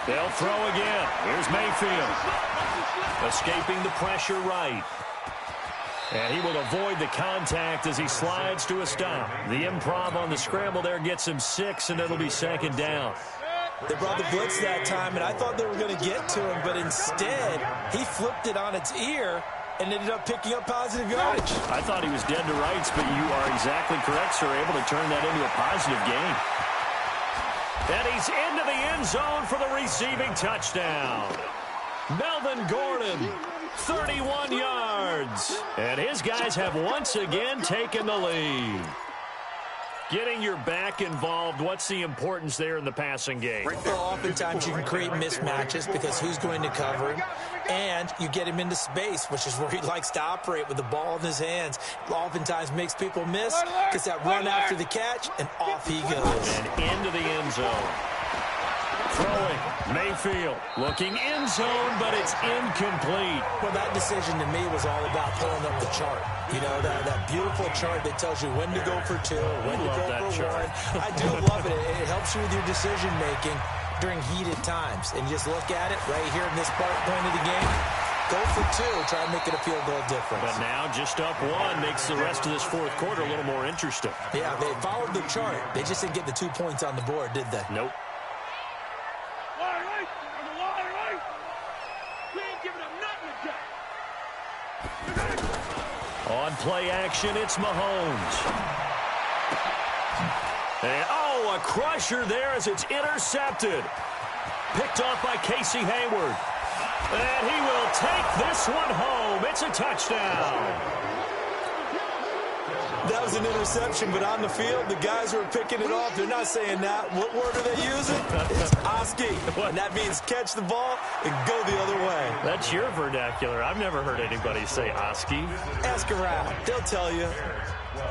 They'll throw again. Here's Mayfield. Escaping the pressure right. And he will avoid the contact as he slides to a stop. The improv on the scramble there gets him 6, and it'll be 2nd down. They brought the blitz that time, and I thought they were going to get to him, but instead, he flipped it on its ear and ended up picking up positive yardage. I thought he was dead to rights, but you are exactly correct, sir. Able to turn that into a positive gain. And he's into the end zone for the receiving touchdown. Melvin Gordon, 31 yards. And his guys have once again taken the lead. Getting your back involved, what's the importance there in the passing game? Well, oftentimes you can create mismatches because who's going to cover him, and you get him into space, which is where he likes to operate with the ball in his hands. Oftentimes makes people miss because that run after the catch, and off he goes. And into the end zone. Throwing, Mayfield looking end zone, but it's incomplete. Well, that decision to me was all about pulling up the chart. You know, that beautiful chart that tells you when to go for 2, when to go for 1. I do love it. It helps you with your decision-making during heated times. And you just look at it right here in this point of the game. Go for 2, try and make it a field goal difference. But now just up 1 makes the rest of this 4th quarter a little more interesting. Yeah, they followed the chart. They just didn't get the 2 points on the board, did they? Nope. On play action, it's Mahomes. And, a crusher there as it's intercepted. Picked off by Casey Hayward. And he will take this one home. It's a touchdown. That was an interception, but on the field, the guys who are picking it off, they're not saying that. What word are they using? It's Oski. And that means catch the ball and go the other way. That's your vernacular. I've never heard anybody say Oski. Ask around. They'll tell you.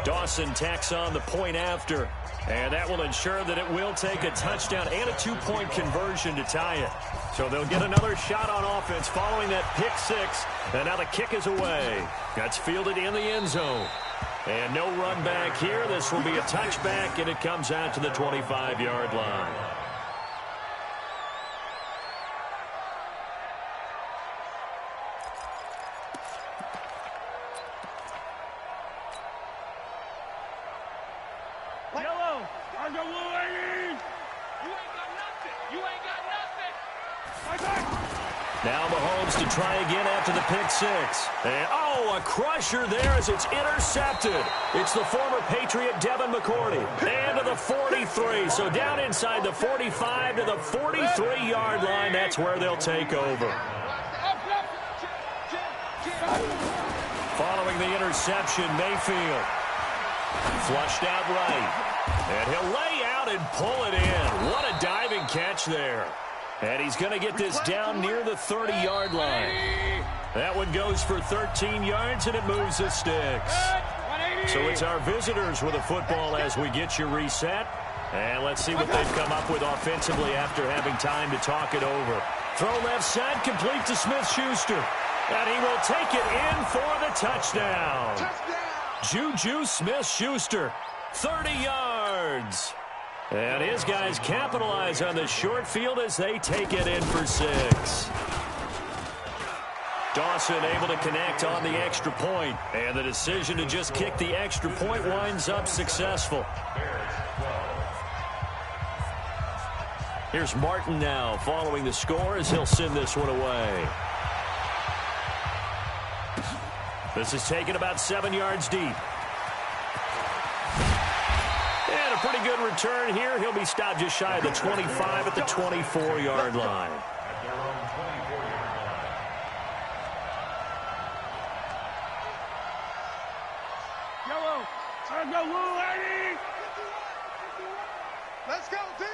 Dawson tacks on the point after. And that will ensure that it will take a touchdown and a 2-point conversion to tie it. So they'll get another shot on offense following that pick 6. And now the kick is away. That's fielded in the end zone. And no run back here. This will be a touchback, and it comes out to the 25-yard line. Yellow, on the lane. You ain't got nothing. You ain't got nothing. Now Mahomes to try again after the pick 6. And, a crusher there as it's intercepted. It's the former Patriot Devin McCourty. And to the 43. So down inside the 45 to the 43-yard line. That's where they'll take over. Following the interception, Mayfield. Flushed out right. And he'll lay out and pull it in. What a diving catch there. And he's going to get this down near the 30-yard line. That one goes for 13 yards, and it moves the sticks. So it's our visitors with a football as we get you reset. And let's see what they've come up with offensively after having time to talk it over. Throw left side, complete to Smith-Schuster. And he will take it in for the touchdown. Juju Smith-Schuster, 30 yards. And his guys capitalize on the short field as they take it in for 6. Dawson able to connect on the extra point. And the decision to just kick the extra point winds up successful. Here's Martin now following the score as he'll send this one away. This is taken about 7 yards deep. And a pretty good return here. He'll be stopped just shy of the 25 at the 24-yard line. Let's go, team.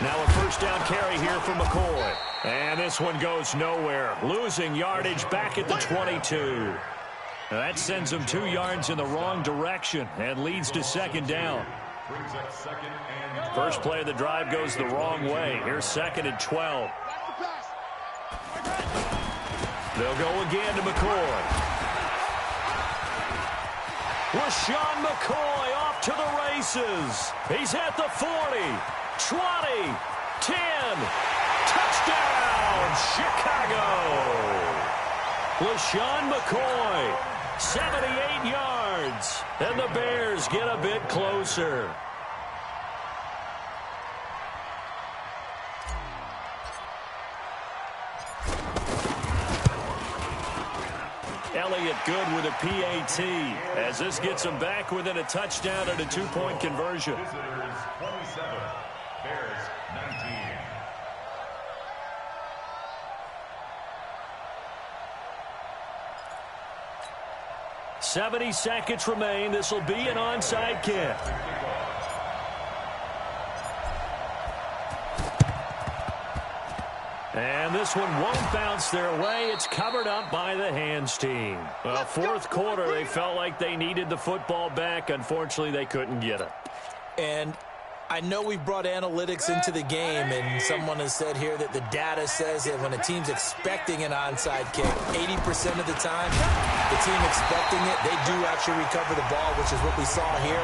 Now a first down carry here for McCoy. And this one goes nowhere. Losing yardage back at the 22. Now that sends them 2 yards in the wrong direction and leads to second down. First play of the drive goes the wrong way. Here's 2nd and 12. They'll go again to McCoy. LaShawn McCoy off to the races. He's at the 40, 20, 10. Touchdown, Chicago. LaShawn McCoy, 78 yards. And the Bears get a bit closer. Elliott good with a PAT as this gets them back within a touchdown and a 2-point conversion. Visitors 27, Bears 19. "70 seconds remain. This will be an onside kick. And this one won't bounce their way. It's covered up by the hands team. Well, fourth quarter, they felt like they needed the football back. Unfortunately, they couldn't get it. And I know we've brought analytics into the game, and someone has said here that the data says that when a team's expecting an onside kick, 80% of the time, the team expecting it, they do actually recover the ball, which is what we saw here.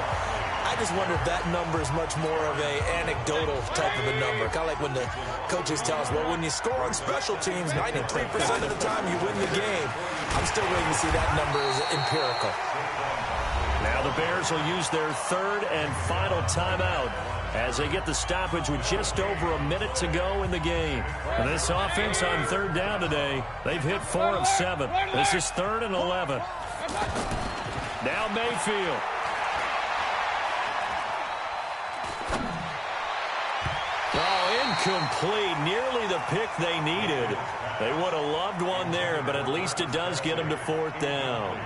I just wonder if that number is much more of a anecdotal type of a number. Kind of like when the coaches tell us, well, when you score on special teams, 93% of the time you win the game. I'm still waiting to see that number as empirical. Now the Bears will use their third and final timeout as they get the stoppage with just over a minute to go in the game. And this offense on third down today, they've hit 4 of 7. This is 3rd and 11. Now Mayfield. Incomplete, nearly the pick they needed. They would have loved one there, but at least it does get them to 4th down.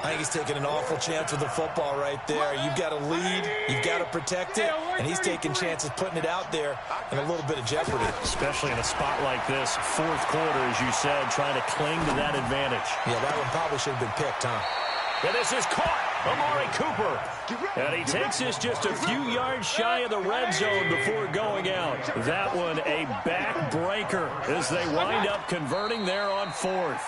I think he's taking an awful chance with the football right there. You've got to lead, you've got to protect it, and he's taking chances putting it out there in a little bit of jeopardy. Especially in a spot like this, 4th quarter, as you said, trying to cling to that advantage. Yeah, that one probably should have been picked, huh? And this is caught. Amari Cooper. And he takes this just a few yards shy of the red zone before going out. That one a backbreaker as they wind up converting there on 4th.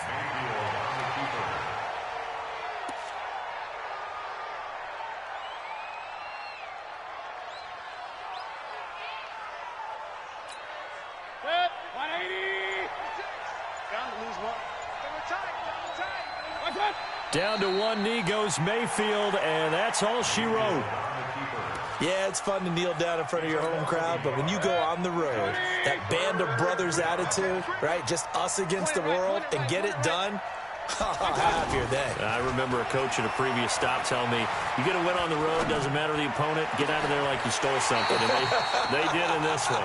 Down to one knee goes Mayfield, and that's all she wrote. Yeah, it's fun to kneel down in front of your home crowd, but when you go on the road, that band of brothers attitude, right, just us against the world, and get it done, how happy are they? I remember a coach at a previous stop telling me, you get a win on the road, doesn't matter the opponent, get out of there like you stole something. And they did in this one.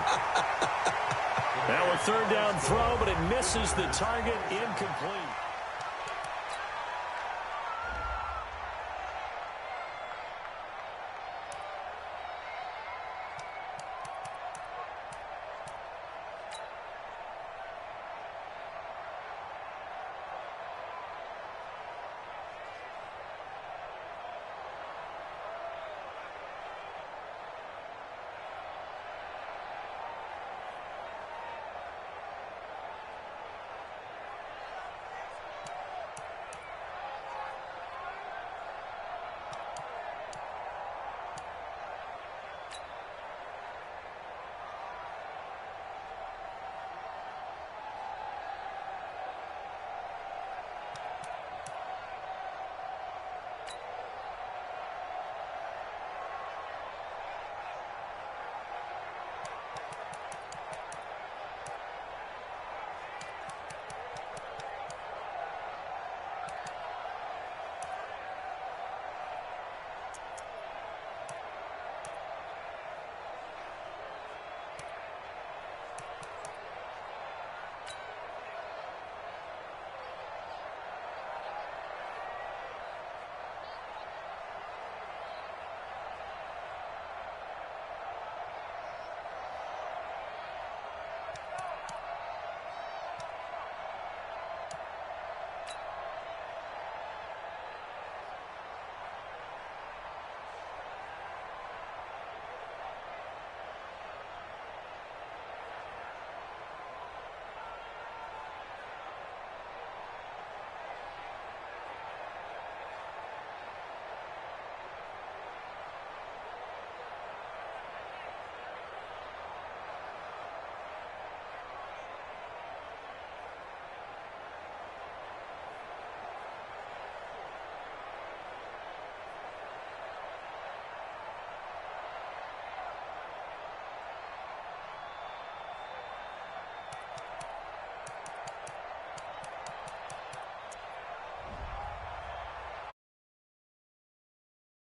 Now a 3rd down throw, but it misses the target, incomplete.